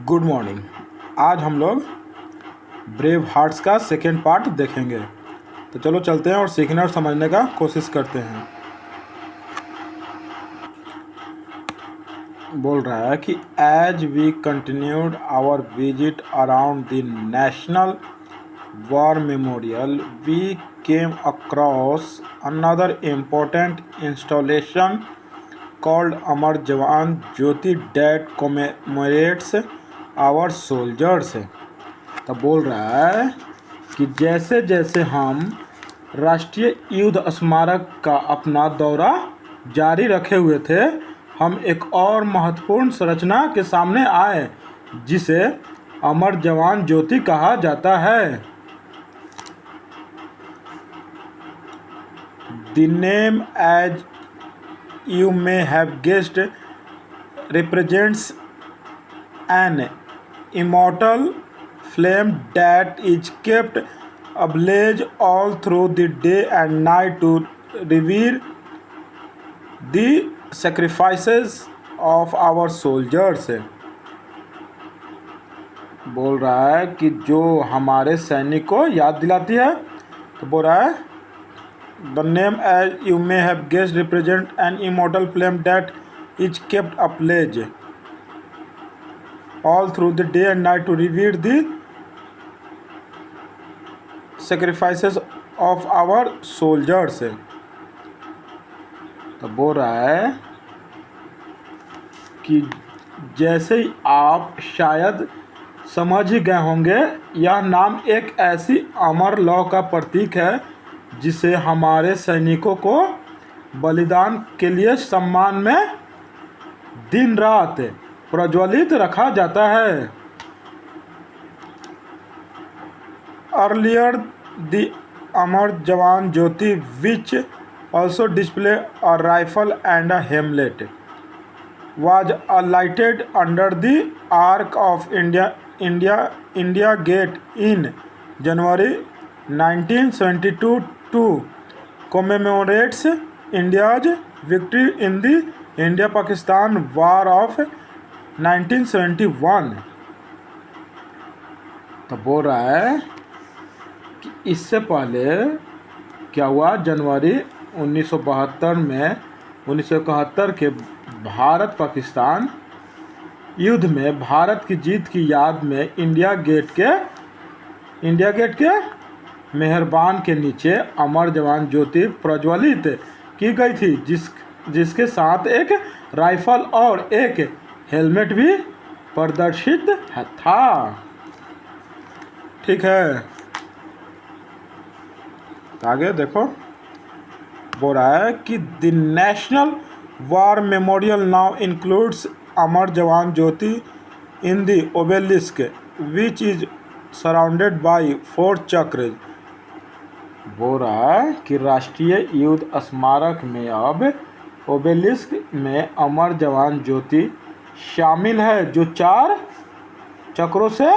Good morning. आज हम लोग ब्रेव हार्ट्स का सेकेंड पार्ट देखेंगे। तो चलो चलते हैं और सीखने और समझने का कोशिश करते हैं। बोल रहा है कि as we continued our visit around the national war memorial we came across another important installation called Amar Jawan Jyoti that commemorates our soldiers. तो बोल रहा है कि जैसे जैसे हम राष्ट्रीय युद्ध स्मारक का अपना दौरा जारी रखे हुए थे, हम एक और महत्वपूर्ण संरचना के सामने आए जिसे अमर जवान ज्योति कहा जाता है। The name as you may have guessed represents an immortal flame that is kept ablaze all through the day and night to revere the sacrifices of our soldiers। बोल रहा है कि जो हमारे सैनिक को याद दिलाती है। तो बोल रहा है The name, as you may have guessed, represents an immortal flame that is kept ablaze all through the day and night to revere the sacrifices of our soldiers। तो बोल रहा है कि जैसे ही आप शायद समझ ही गए होंगे, यह नाम एक ऐसी अमर लौ का प्रतीक है जिसे हमारे सैनिकों को बलिदान के लिए सम्मान में दिन रात प्रज्वलित रखा जाता है। Earlier the Amar Jawan Jyoti which also display a rifle and a helmet was lighted under the Arch of India Gate in January 1972 to commemorates India's victory in the India-Pakistan War of 1971। तो बोल रहा है कि इससे पहले क्या हुआ, जनवरी 1972 में 1971 के भारत पाकिस्तान युद्ध में भारत की जीत की याद में इंडिया गेट के मेहरबान के नीचे अमर जवान ज्योति प्रज्वलित की गई थी, जिसके साथ एक राइफल और एक हेलमेट भी प्रदर्शित था। ठीक है, आगे देखो। बोल रहा है कि the national war memorial now includes Amar Jawan Jyoti in the obelisk which is surrounded by 4 chakra. बोल रहा है कि राष्ट्रीय युद्ध स्मारक में अब ओबेलिस्क में अमर जवान ज्योति शामिल है जो 4 चक्रों से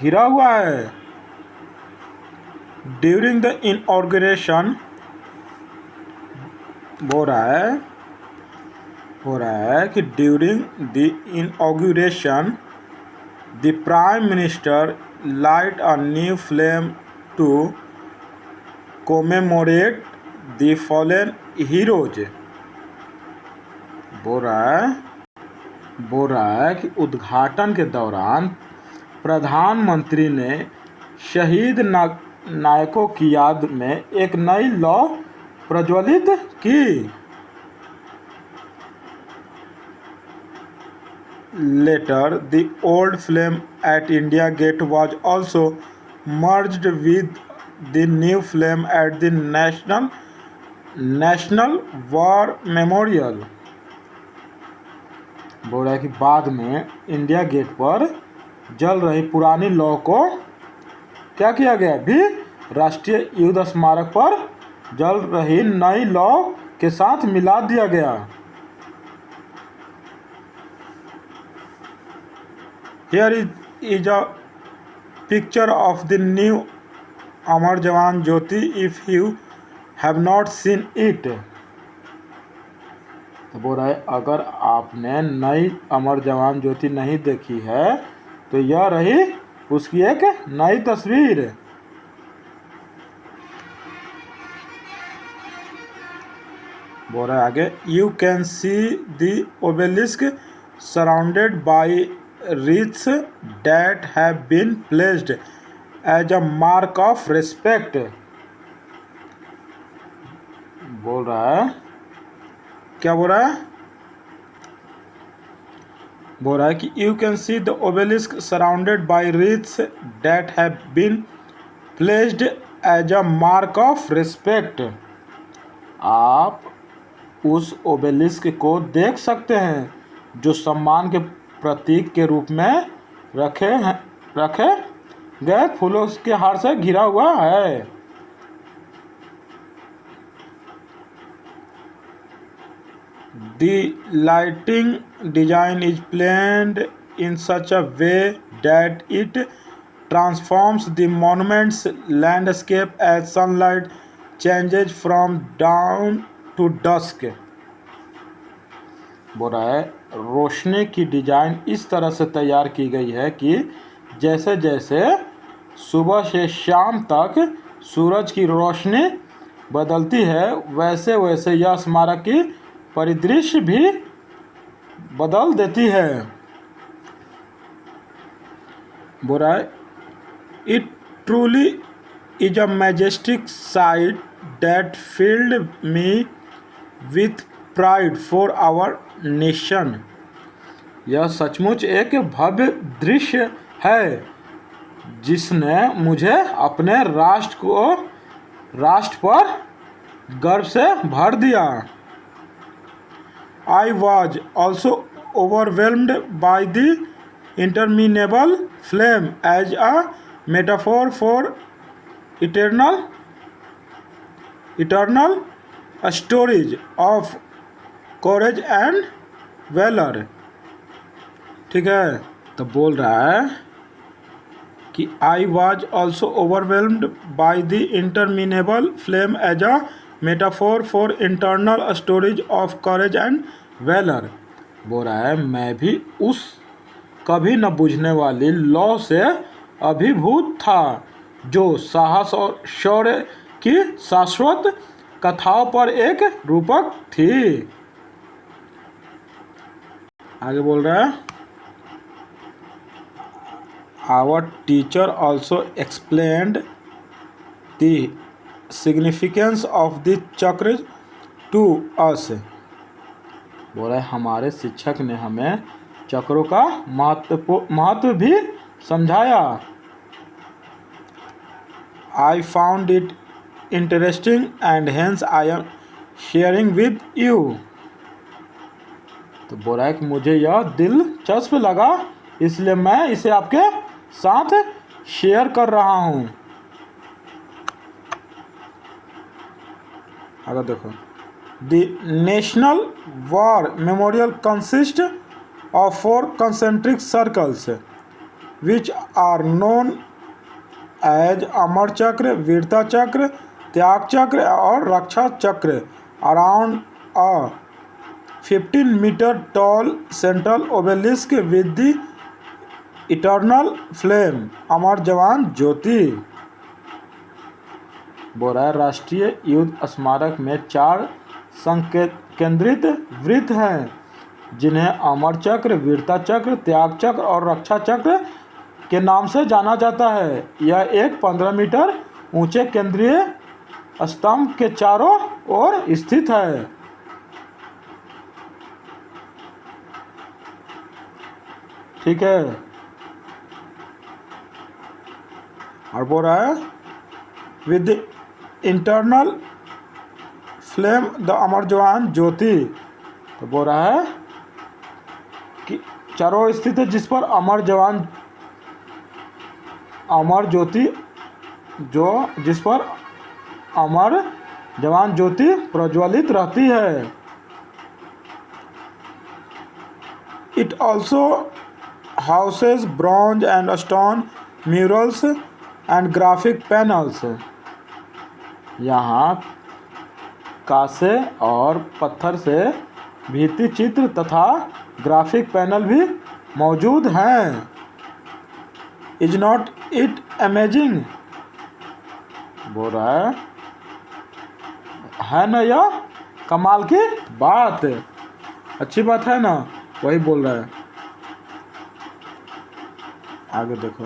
घिरा हुआ है। ड्यूरिंग द इनॉग्रेशन, बोल रहा है कि during the inauguration the prime minister light a new flame to commemorate the fallen heroes। बोल रहा है कि उद्घाटन के दौरान प्रधानमंत्री ने शहीद नायकों की याद में एक नई लौ प्रज्वलित की। Later, the old flame at India Gate was also merged with the new flame at the National War Memorial। बोल रहा है कि बाद में इंडिया गेट पर जल रही पुरानी लौ को क्या किया गया, भी राष्ट्रीय युद्ध स्मारक पर जल रही नई लौ के साथ मिला दिया गया। Here is a picture of the new Amar Jawan Jyoti if you have not seen it। तो बोल रहा है अगर आपने नई अमर जवान ज्योति नहीं देखी है तो यह रही उसकी एक नई तस्वीर। बोल रहा है आगे, you can see the obelisk surrounded by wreaths that have been placed as a mark of respect। बोल रहा है, क्या बोल रहा है? बोल रहा है कि you can see the obelisk surrounded by wreaths that have been placed as a mark of respect। आप उस ओबेलिस्क को देख सकते हैं जो सम्मान के प्रतीक के रूप में रखे गए फूलों के हार से घिरा हुआ है। The lighting design is planned in such a way that it transforms the monument's landscape as sunlight changes from dawn to dusk। बोल रहा है, रोशनी की डिजाइन इस तरह से तैयार की गई है कि जैसे जैसे सुबह से शाम तक सूरज की रोशनी बदलती है वैसे वैसे यह स्मारक की परिदृश्य भी बदल देती है। बोल रहा है, it truly is a majestic sight that filled me with pride for our nation. यह सचमुच एक भव्य दृश्य है जिसने मुझे अपने राष्ट्र पर गर्व से भर दिया। I was also overwhelmed by the interminable flame as a metaphor for eternal stories of courage and valor। ठीक है, तो बोल रहा है कि I was also overwhelmed by the interminable flame as a metaphor for internal stories of courage and valor। बोल रहा है, मैं भी उस कभी न बुझने वाली लौ से अभिभूत था जो साहस और शौर्य की शाश्वत कथाओं पर एक रूपक थी। आगे बोल रहा है, Our teacher also explained the significance of the चक्र to us। बोल रहे, हमारे शिक्षक ने हमें चक्रों का महत्व भी समझाया। I found it interesting and hence I am sharing with you। तो बोल रहा है कि मुझे यह दिलचस्प लगा इसलिए मैं इसे आपके साथ शेयर कर रहा हूँ। अगर देखो, The National War Memorial consists of 4 concentric circles which are known as अमर चक्र, वीरता चक्र, त्याग चक्र और रक्षा चक्र around a 15-meter tall central obelisk with the eternal flame अमर जवान ज्योति। बोल रहा है, राष्ट्रीय युद्ध स्मारक में 4 संकेंद्रित वृत्त हैं जिन्हें अमर चक्र, वीरता चक्र, त्याग चक्र और रक्षा चक्र के नाम से जाना जाता है। यह एक 15 मीटर ऊंचे केंद्रीय स्तंभ के चारों ओर स्थित है। ठीक है, और बोल रहा है विद इंटरनल फ्लेम द अमर जवान ज्योति। तो बोल रहा है कि चारों ओर स्थित है जिस पर अमर ज्योति जिस पर अमर जवान ज्योति प्रज्वलित रहती है। It also houses bronze and stone murals and graphic panels. यहाँ कांसे और पत्थर से भित्ति चित्र तथा ग्राफिक पैनल भी मौजूद हैं। Is not it amazing. बोल रहा है ना, यह कमाल की बात, अच्छी बात है ना, वही बोल रहा है। आगे देखो,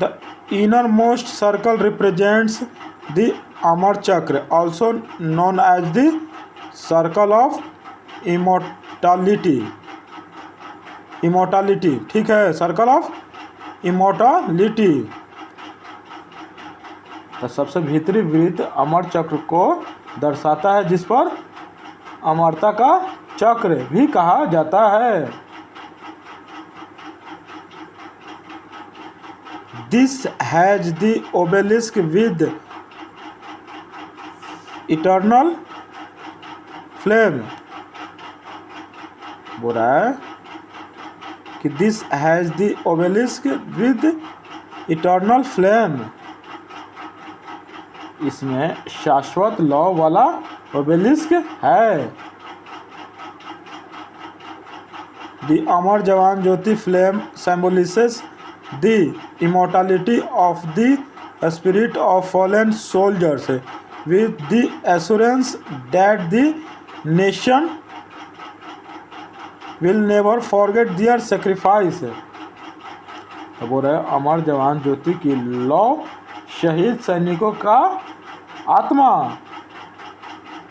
the inner most circle represents the Amar Chakra, also known as the circle of immortality. Immortality, ठीक है, सर्कल ऑफ इमोर्टालिटी। तो सबसे भीतरी वृत्त अमर चक्र को दर्शाता है, जिस पर अमरता का चक्र भी कहा जाता है। This has the obelisk with eternal flame. बोल रहा है कि this has the obelisk with eternal flame, इसमें शाश्वत लौ वाला ओबेलिस्क है। The Amar Jawan Jyoti flame symbolizes the immortality of the spirit of fallen soldiers, with the assurance that the nation will never forget their sacrifice। तो बोल रहे अमर जवान ज्योति की लौ शहीद सैनिकों का आत्मा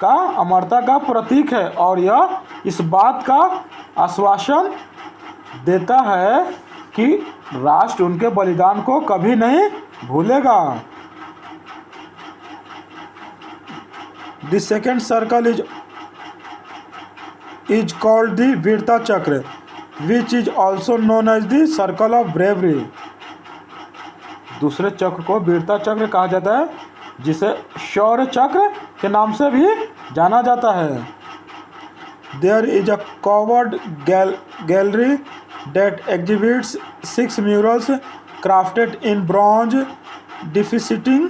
का अमरता का प्रतीक है, और यह इस बात का आश्वासन देता है कि राष्ट्र उनके बलिदान को कभी नहीं भूलेगा। The second circle is called the Veerta Chakra, which is also known as the circle of bravery. दूसरे चक्र को वीरता चक्र कहा जाता है, जिसे शौर्य चक्र के नाम से भी जाना जाता है। There is a covered gallery that exhibits 6 murals crafted in bronze depicting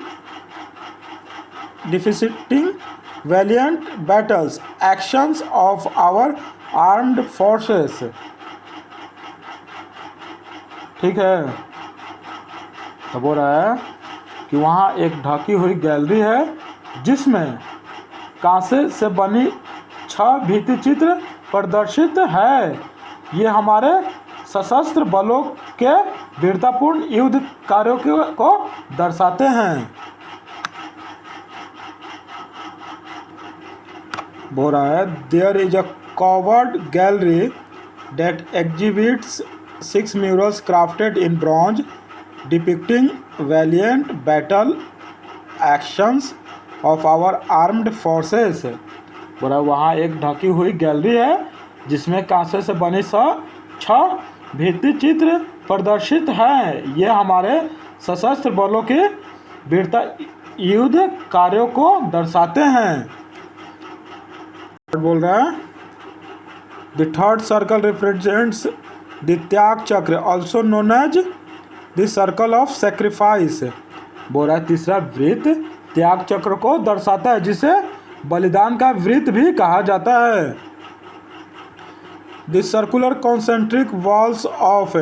valiant battles, actions of our armed forces। ठीक है, तो बोल रहा है कि वहाँ एक ढकी हुई गैलरी है, जिसमें कांसे से बनी 6 भित्ति चित्र प्रदर्शित है। ये हमारे सशस्त्र बलों के वीरतापूर्ण युद्ध कार्यों को दर्शाते हैं। बोल रहा है there is a covered gallery that exhibits 6 murals crafted in bronze depicting valiant battle actions of our armed forces. बोल रहा है वहाँ एक ढकी हुई गैलरी है, जिसमें कांसे से बने 6 भित्ति चित्र प्रदर्शित हैं। ये हमारे सशस्त्र बलों के वीरता युद्ध कार्यों को दर्शाते हैं। बोल रहा है the third circle represents the Tyag Chakra, also known as the circle of sacrifice. बोल रहा है तीसरा वृत्त त्याग चक्र को दर्शाता है, जिसे बलिदान का वृत्त भी कहा जाता है। The circular concentric walls of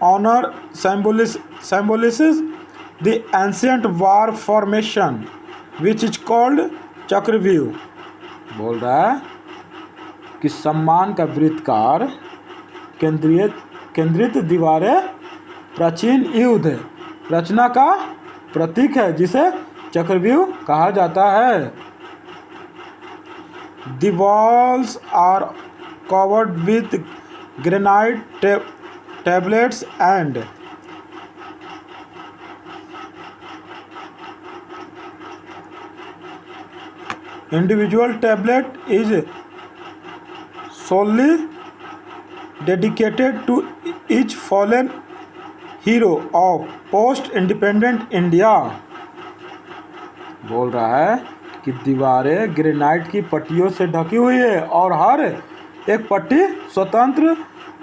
honor symbolizes the ancient war formation, which is called चक्रव्यूह। बोल रहा है कि सम्मान का वृत्तकार केंद्रित दीवारें प्राचीन युद्ध रचना का प्रतीक है, जिसे चक्रव्यूह कहा जाता है। The walls are covered with granite tablets and individual tablet is solely dedicated to each fallen hero of post-independent India। बोल रहा है कि दीवारें ग्रेनाइट की पट्टियों से ढकी हुई है, और हर एक पट्टी स्वतंत्र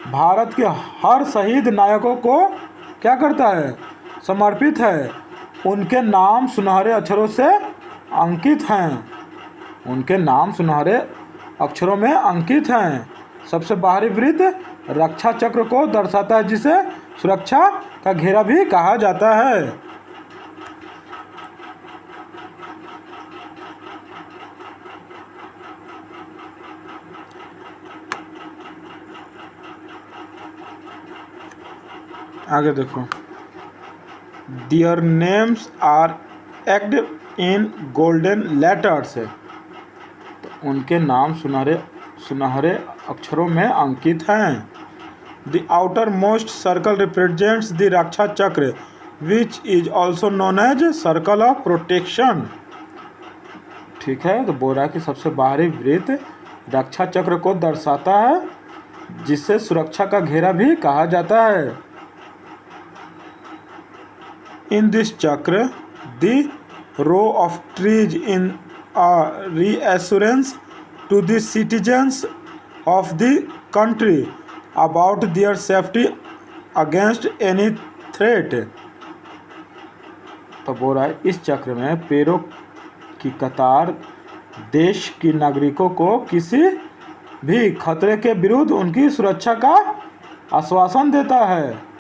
भारत के हर शहीद नायकों को क्या करता है, समर्पित है। उनके नाम सुनहरे अक्षरों से अंकित हैं, उनके नाम सुनहरे अक्षरों में अंकित हैं। सबसे बाहरी वृत्त रक्षा चक्र को दर्शाता है, जिसे सुरक्षा का घेरा भी कहा जाता है। आगे देखो, Their names are etched in golden letters, तो उनके नाम सुनहरे अक्षरों में अंकित हैं। The outermost circle represents the रक्षा चक्र, which is also known as circle of protection। ठीक है, तो बोल रहा है कि सबसे बाहरी वृत्त रक्षा चक्र को दर्शाता है, जिसे सुरक्षा का घेरा भी कहा जाता है। In this chakra, the row of trees in a reassurance to the citizens of the country about their safety against any threat। तो बोल रहा है इस चक्र में पेड़ों की कतार देश के नागरिकों को किसी भी खतरे के विरुद्ध उनकी सुरक्षा का आश्वासन देता है।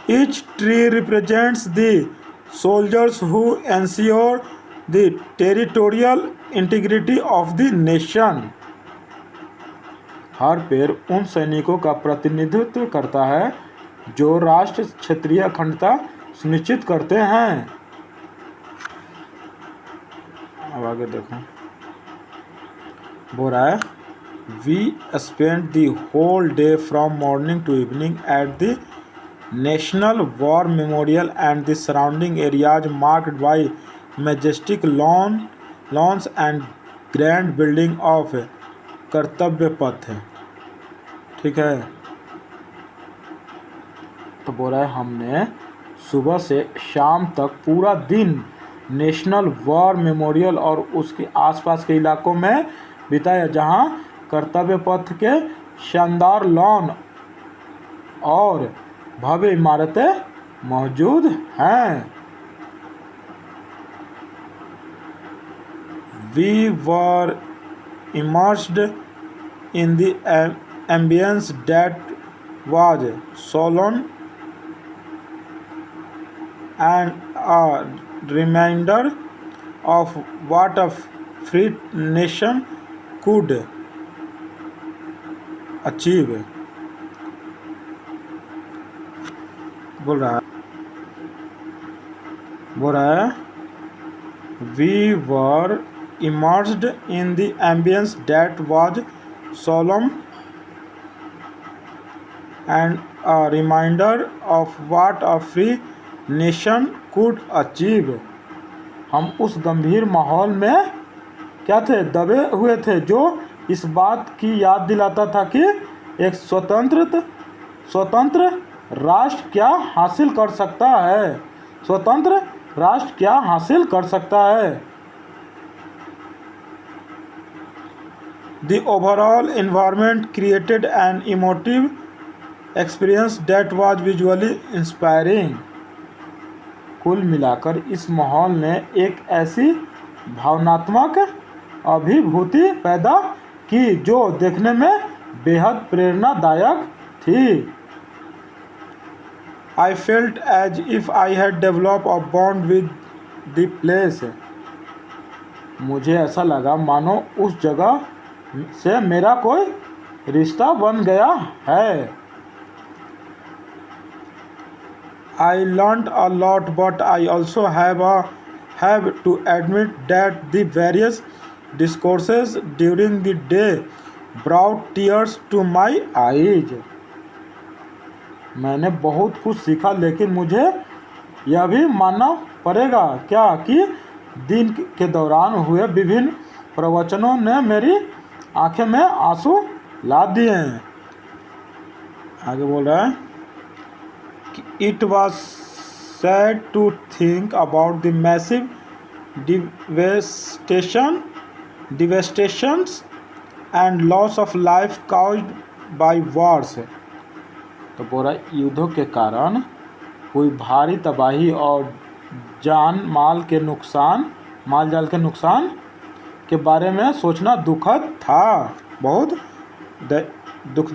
Each tree represents the soldiers who ensure the territorial integrity of the nation। हर पेड़ उन सैनिकों का प्रतिनिधित्व करता है जो राष्ट्र क्षेत्रीय अखंडता सुनिश्चित करते हैं। अब आगे देखो, बोल रहा है We spent the whole day from morning to evening at the National War Memorial and the surrounding areas marked by majestic lawns and grand building of कर्तव्य पथ। ठीक है, तो बोल रहा है हमने सुबह से शाम तक पूरा दिन नेशनल वॉर मेमोरियल और उसके आसपास के इलाकों में बिताया, जहां कर्तव्य पथ के शानदार लॉन और भव्य इमारतें मौजूद हैं। We were immersed in the ambience that was solemn and a reminder of what a free nation could achieve। बोल रहा है We were immersed in the ambience that was solemn and a reminder of what a free nation could achieve। हम उस गंभीर माहौल में क्या थे, दबे हुए थे, जो इस बात की याद दिलाता था कि एक स्वतंत्र राष्ट्र क्या हासिल कर सकता है। स्वतंत्र राष्ट्र क्या हासिल कर सकता है। The overall environment created an emotive experience that was visually inspiring। कुल मिलाकर इस माहौल ने एक ऐसी भावनात्मक अभिभूति पैदा की जो देखने में बेहद प्रेरणादायक थी। I felt as if I had developed a bond with the place। मुझे ऐसा लगा मानो उस जगह से मेरा कोई रिश्ता बन गया है। I learned a lot, but I also have to admit that the various discourses during the day brought tears to my eyes। मैंने बहुत कुछ सीखा, लेकिन मुझे यह भी मानना पड़ेगा क्या कि दिन के दौरान हुए विभिन्न प्रवचनों ने मेरी आंखें में आंसू ला दिए। आगे बोल रहा है कि it was sad to think about the massive devastations and loss of life caused by wars. तो बोल रहा है युद्धों के कारण हुई भारी तबाही और माल जाल के नुकसान के बारे में सोचना दुखद था, बहुत द, दुख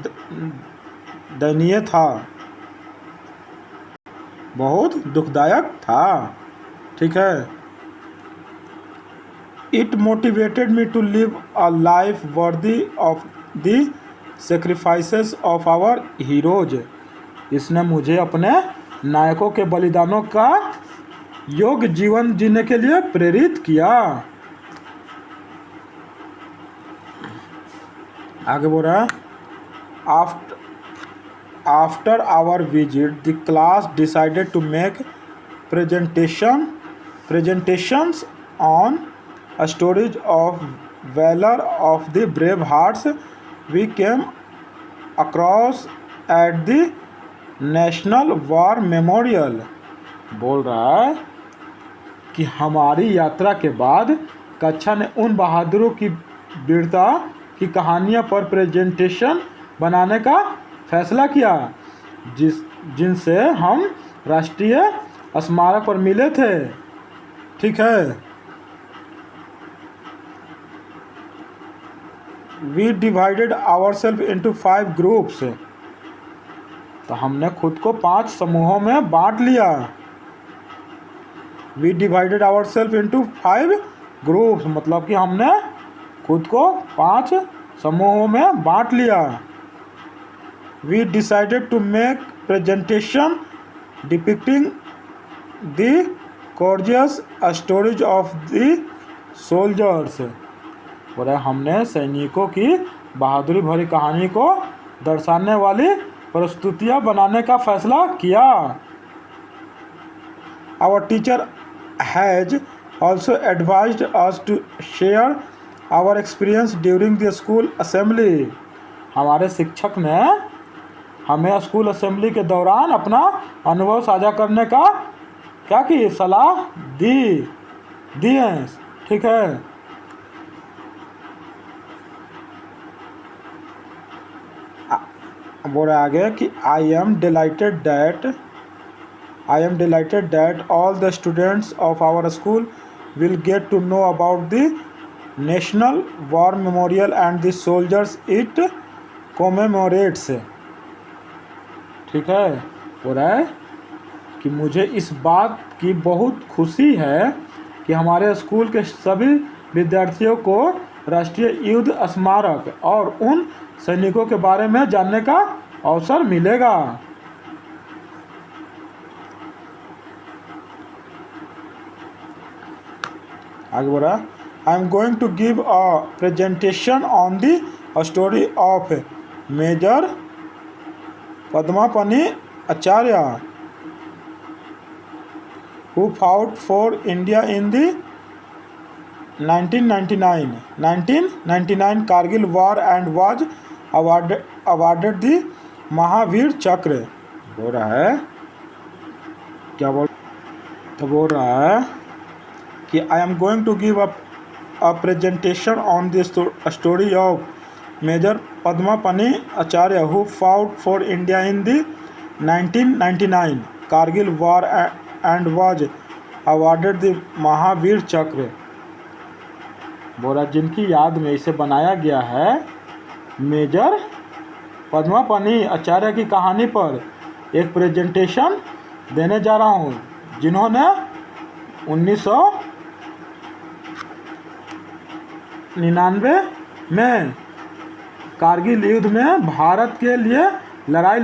दयनीय था, बहुत दुखदायक था। ठीक है। It motivated me to live a life worthy of the sacrifices of our heroes. इसने मुझे अपने नायकों के बलिदानों का योग्य जीवन जीने के लिए प्रेरित किया। आगे बोल रहा है, after our visit the class decided to make presentations on stories of valor of the brave hearts we came across at the national war memorial. बोल रहा है कि हमारी यात्रा के बाद कक्षा ने उन बहादुरों की वीरता की कहानियों पर प्रेजेंटेशन बनाने का फैसला किया जिनसे हम राष्ट्रीय स्मारक पर मिले थे। ठीक है। We divided ourself into 5 groups. तो हमने खुद को 5 समूहों में बांट लिया। We divided ourself into 5 groups मतलब कि हमने खुद को 5 समूहों में बांट लिया। We decided to make presentation depicting the courageous stories of the soldiers. बोले हमने सैनिकों की बहादुरी भरी कहानी को दर्शाने वाली प्रस्तुतियाँ बनाने का फैसला किया। Our teacher has also advised us to share our experience during the school assembly. हमारे शिक्षक ने हमें स्कूल असेंबली के दौरान अपना अनुभव साझा करने का क्या की सलाह दी है। ठीक है। बोल रहा आगे कि I am delighted that all the students of our school will get to know about the national war memorial and the soldiers it commemorates. ठीक है। बोल रहा है कि मुझे इस बात की बहुत खुशी है कि हमारे स्कूल के सभी विद्यार्थियों को राष्ट्रीय युद्ध स्मारक और उन सैनिकों के बारे में जानने का अवसर मिलेगा। आगे बोल रहा, I am going to give a presentation on the story of major Padmapani Acharya who fought for India in the 1999 Kargil War and was awarded the Mahavir Chakra. बोल रहा है क्या बोल रहा है कि I am going to give a presentation on the story of major Padmapani Acharya who fought for India in the 1999 Kargil war and was awarded the Mahavir Chakra. बोला जिनकी याद में इसे बनाया गया है मेजर पद्मापनी आचार्य की कहानी पर एक प्रेजेंटेशन देने जा रहा हूँ जिन्होंने 1999 में कारगिल युद्ध में भारत के लिए लड़ाई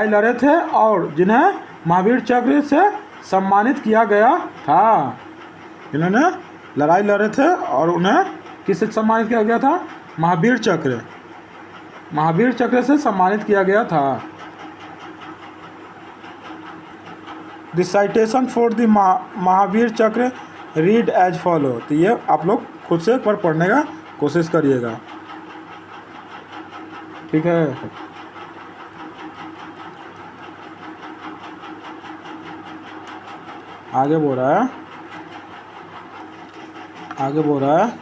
लड़े थे और जिन्हें महावीर चक्र से सम्मानित किया गया था। इन्होंने लड़ाई लड़े थे और उन्हें किससे सम्मानित किया गया था? महावीर चक्र से सम्मानित किया गया था। The citation for the Mahavir चक्र रीड एज फॉलो। तो ये आप लोग खुद से एक बार पढ़ने का कोशिश करिएगा। ठीक है। आगे बोल रहा है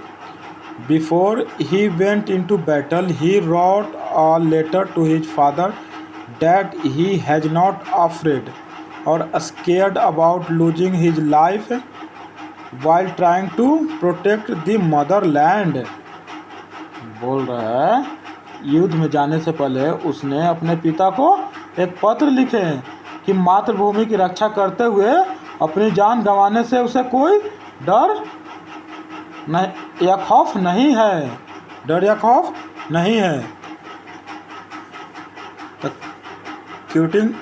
before he went into battle he wrote a letter to his father that he has not afraid or scared about losing his life while trying to protect the mother land. बोल रहा है युद्ध में जाने से पहले उसने अपने पिता को एक पत्र लिखे कि मातृभूमि की रक्षा करते हुए अपनी जान गंवाने से उसे कोई डर नहीं या खौफ नहीं है, डर या खौफ नहीं है। Quoting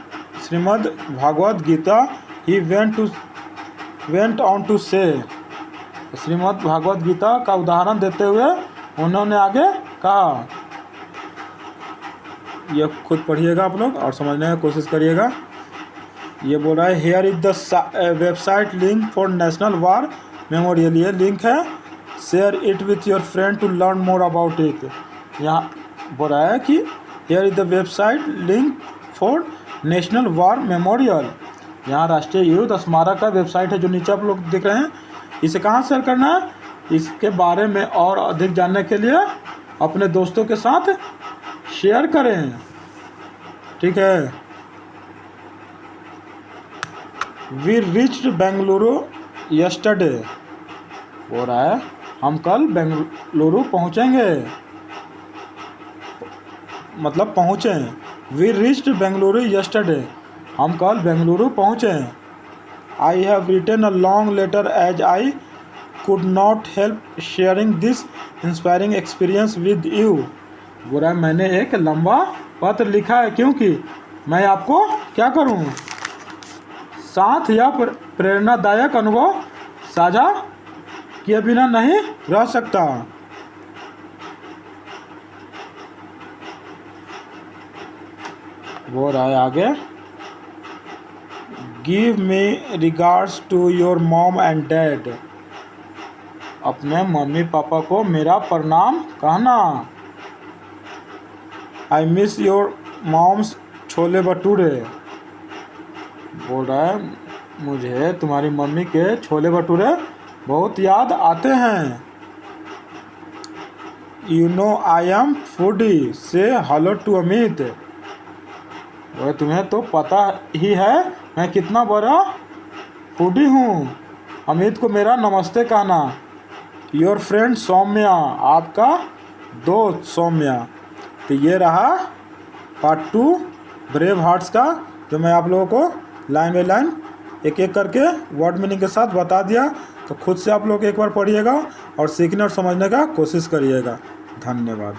Shrimad Bhagwat Gita he went on to say, Shrimad Bhagwat Gita का उदाहरण देते हुए उन्होंने आगे कहा, ये खुद पढ़िएगा आप लोग और समझने की कोशिश करिएगा। ये बोल रहा है here is the website link for national war memorial, ये लिंक है, share it with your friend to learn more about it. यहाँ बोल रहा है कि here is the website link for national war memorial, यहाँ राष्ट्रीय युद्ध स्मारक का वेबसाइट है जो नीचे आप लोग देख रहे हैं। इसे कहाँ शेयर करना है, इसके बारे में और अधिक जानने के लिए अपने दोस्तों के साथ शेयर करें, ठीक है। वी रिच्ड बेंगलुरु यस्टरडे, हो रहा है हम कल बेंगलुरु पहुंचेंगे, मतलब पहुंचे। वी रिच्ड बेंगलुरु यस्टरडे, हम कल बेंगलुरु पहुंचे। I have written a long letter as I could not help sharing this inspiring experience with you, बोला मैंने एक लंबा पत्र लिखा है क्योंकि मैं आपको क्या करूं, साथ या प्रेरणादायक अनुभव साझा किए बिना नहीं रह सकता। वो रहा है आगे, give me regards to your mom and dad, अपने मम्मी पापा को मेरा प्रणाम कहना। I miss your mom's chole bhature, बोल रहा है मुझे तुम्हारी मम्मी के छोले भटूरे बहुत याद आते हैं। You know I am foodie, से हेलो टू अमित, वह तुम्हें तो पता ही है मैं कितना बड़ा फूडी हूँ, अमित को मेरा नमस्ते कहना। योर फ्रेंड सौम्या, आपका दोस्त सौम्या। तो ये रहा पार्ट 2 ब्रेव हार्ट्स का, जो मैं आप लोगों को लाइन बाय लाइन एक एक करके वर्ड मीनिंग के साथ बता दिया। तो खुद से आप लोग एक बार पढ़िएगा और सीखने और समझने का कोशिश करिएगा। धन्यवाद।